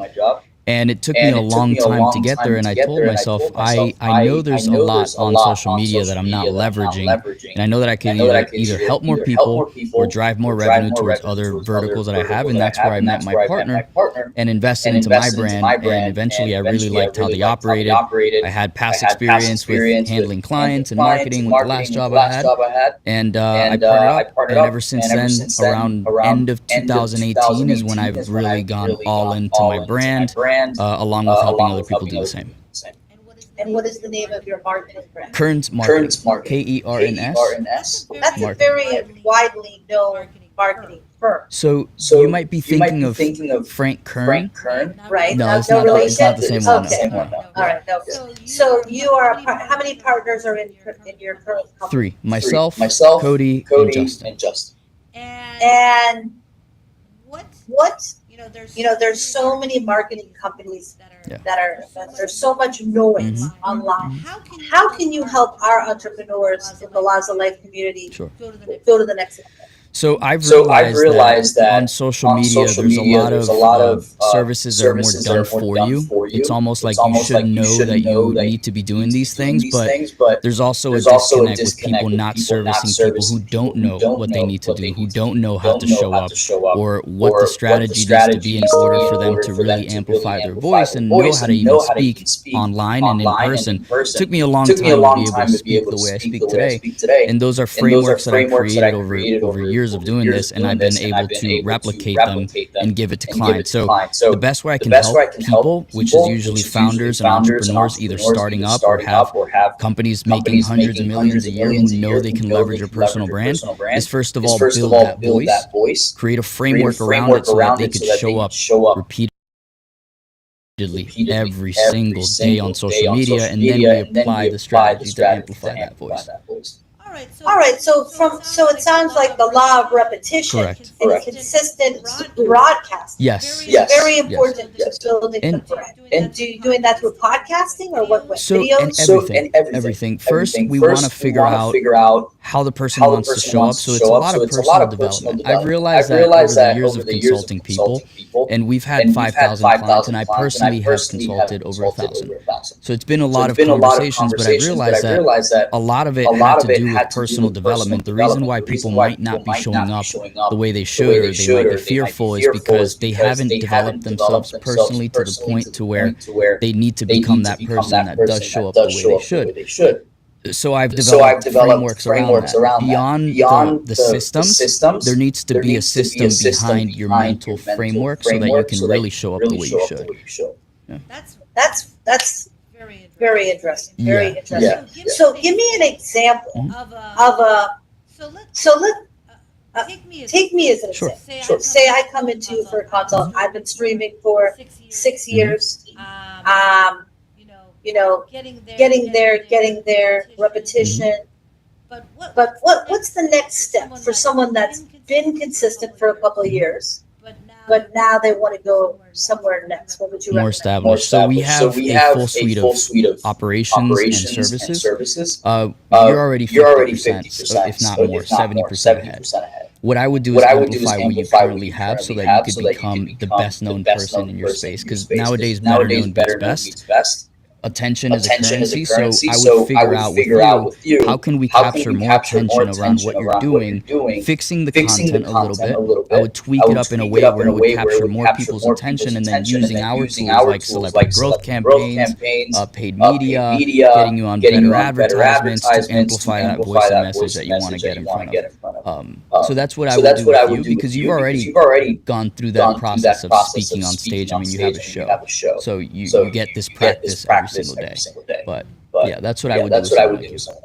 And it took me a long time to get there, and I told myself, I know there's a lot on social media that I'm not leveraging, and I know that I can either help more people or drive more revenue towards other verticals that I have, and that's where I met my partner and invested into my brand, and eventually I really liked how they operated. I had past experience with handling clients and marketing with the last job I had, and I partnered up, and ever since then, around end of 2018 is when I've really gone all into my brand, along with helping other people do the same. And what is the name of your marketing brand? Kerns Marketing. Kerns. That's a very widely known marketing firm. So you might be thinking of Frank Kern. Right? No, it's not the same one. Okay. All right. No. So you are. How many partners are in your current company? 3. Myself, Cody, and Justin. And what? You know, there's so many marketing companies there's so much noise online. How can you help our entrepreneurs in the Laws of Life community go to the next level? So I've realized that on social media, there's a lot of services that are more done for you. It's almost like you should know that you need to be doing these things, but there's also a disconnect with people not servicing people who don't know what they need to do, who don't know how to show up, or what the strategy needs to be in order for them to really amplify their voice and know how to even speak online and in person. It took me a long time to be able to speak the way I speak today, and those are frameworks that I created over years of doing this, and I've been able to replicate them and give it to clients. So the best way I can help people, which is usually founders and entrepreneurs either starting up or have companies making hundreds of millions a year who know they can leverage your personal brand, is first of all build that voice, create a framework around it so that they could show up repeatedly every single day on social media, and then we apply the strategy to amplify that voice. All right, so it sounds like the law of repetition and consistent broadcast. Yes. Very important to building the brand. And doing that through podcasting or what? Videos? And everything. First, we want to figure out how the person wants to show up. So it's a lot of personal development. I've realized that over the years of consulting people, and we've had 5,000 clients, and I personally have consulted over 1,000. So it's been a lot of conversations, but I realized that a lot of it had to do with personal development. The reason why people might not be showing up the way they should, or they might be fearful, is because they haven't developed themselves personally to the point to where they need to become that person that does show up the way they should. So I've developed frameworks around that. Beyond the systems, there needs to be a system behind your mental framework so that you can really show up the way you should. Yeah. That's very interesting. Very interesting. So give me an example of a take me as an Sure. example. Say I come into you for a consult. I've been streaming for 6 years. Getting there, repetition. But what's the next step for someone that's been consistent for a couple of years, but now they want to go somewhere next? What would you More recommend? established. So we have a full suite of operations and services. You're already 50%, if not more, 70% ahead. What I would do is amplify what you currently have so that you could become the best known person in your space. Because nowadays, better known beats best. Attention is a currency, so I would figure out with you how can we capture more attention around what you're doing, fixing the content a little bit. I would tweak it up in a way where it would capture more people's attention, and then using our tools like celebrity growth campaigns, paid media, getting you on better advertisements to amplify that voice and message that you want to get in front of. So that's what I would do with you, because you've already gone through that process of speaking on stage. I mean, you have a show, so you get this practice every single day. But yeah, that's what I would do with someone.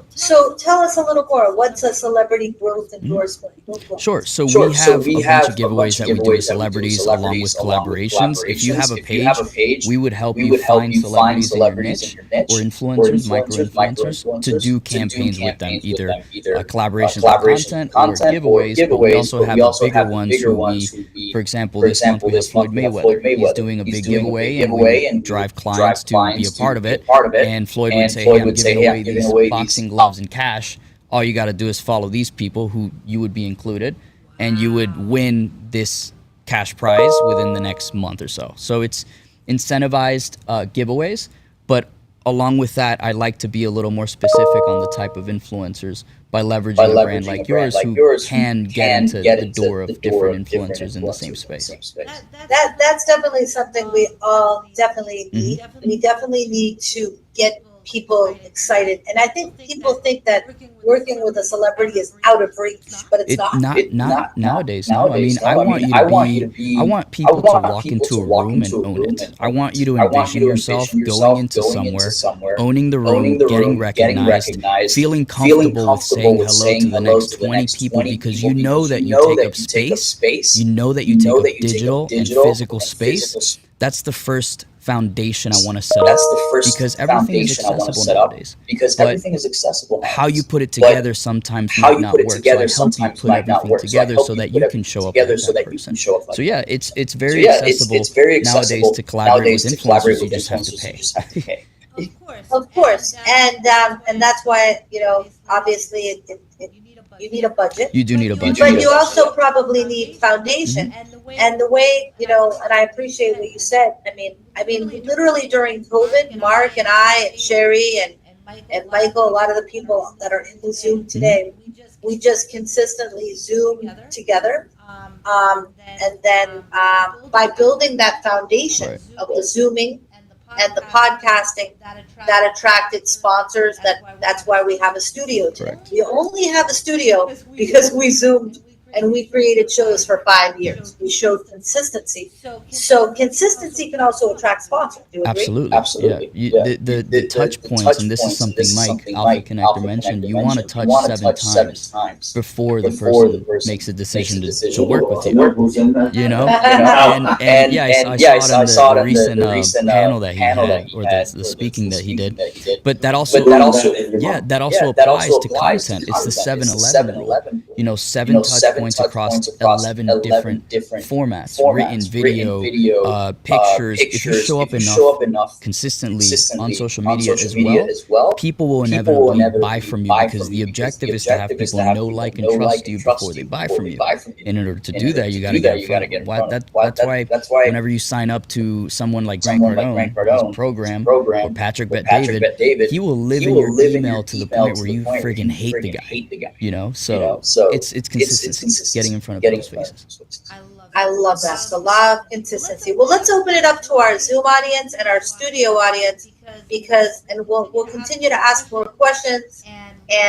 So tell us a little more. What's a celebrity growth endorsement? Sure. So we have a bunch of giveaways that we do with celebrities along with collaborations. If you have a page, we would help you find celebrities in your niche or influencers, micro-influencers, to do campaigns with them, either collaborations with content or giveaways. But we also have bigger ones who we, for example, this month we have Floyd Mayweather. He's doing a big giveaway, and we drive clients to be a part of it. And Floyd would say, hey, I'm giving away these boxing gloves and cash. All you got to do is follow these people who you would be included, and you would win this cash prize within the next month or so. So it's incentivized giveaways, but along with that, I like to be a little more specific on the type of influencers by leveraging a brand like yours who can get into the door of different influencers in the same space. That's definitely something we all definitely need. We definitely need to get people excited, and I think people think that working with a celebrity is out of reach, but it's not nowadays. No, I mean, I want people to walk into a room and own it. I want you to envision yourself going into somewhere, owning the room, getting recognized, feeling comfortable with saying hello to the next 20 people, because you know that you take up space, you know that you take up digital and physical space. That's the first foundation I want to set up, because everything is accessible nowadays. But how you put it together sometimes might not work. So I help you put everything together so that you can show up as that person. So yeah, it's very accessible nowadays to collaborate with influencers. You just have to pay. Of course, and that's why, obviously you need a budget. You do need a budget. But you also probably need foundation. And the way, and I appreciate what you said. I mean, literally during COVID, Mark and I and Sherry and Michael, a lot of the people that are in the Zoom today, we just consistently Zoom together. And then by building that foundation of the Zooming and the podcasting, that attracted sponsors. That's why we have a studio today. We only have a studio because we Zoomed and we created shows for 5 years. We showed consistency. So consistency can also attract sponsors. Do you agree? Absolutely. Yeah. The touch points, and this is something Mike, Alpha Connector, mentioned, you want to touch 7 times before the person makes a decision to work with you. And yeah, I saw it in the recent panel that he had, or the speaking that he did. But that also applies to content. It's the 7-11 rule. 7 touch points across 11 different formats, written, video, pictures. If you show up enough consistently on social media as well, people will inevitably buy from you, because the objective is to have people know, like, and trust you before they buy from you. In order to do that, you got to get in front of them. That's why whenever you sign up to someone like Grant Cardone's program, or Patrick Bet David, he will live in your email to the point where you friggin' hate the guy. So it's consistency, getting in front of people's faces. I love that. So a lot of consistency. Well, let's open it up to our Zoom audience and our studio audience, and we'll continue to ask more questions. And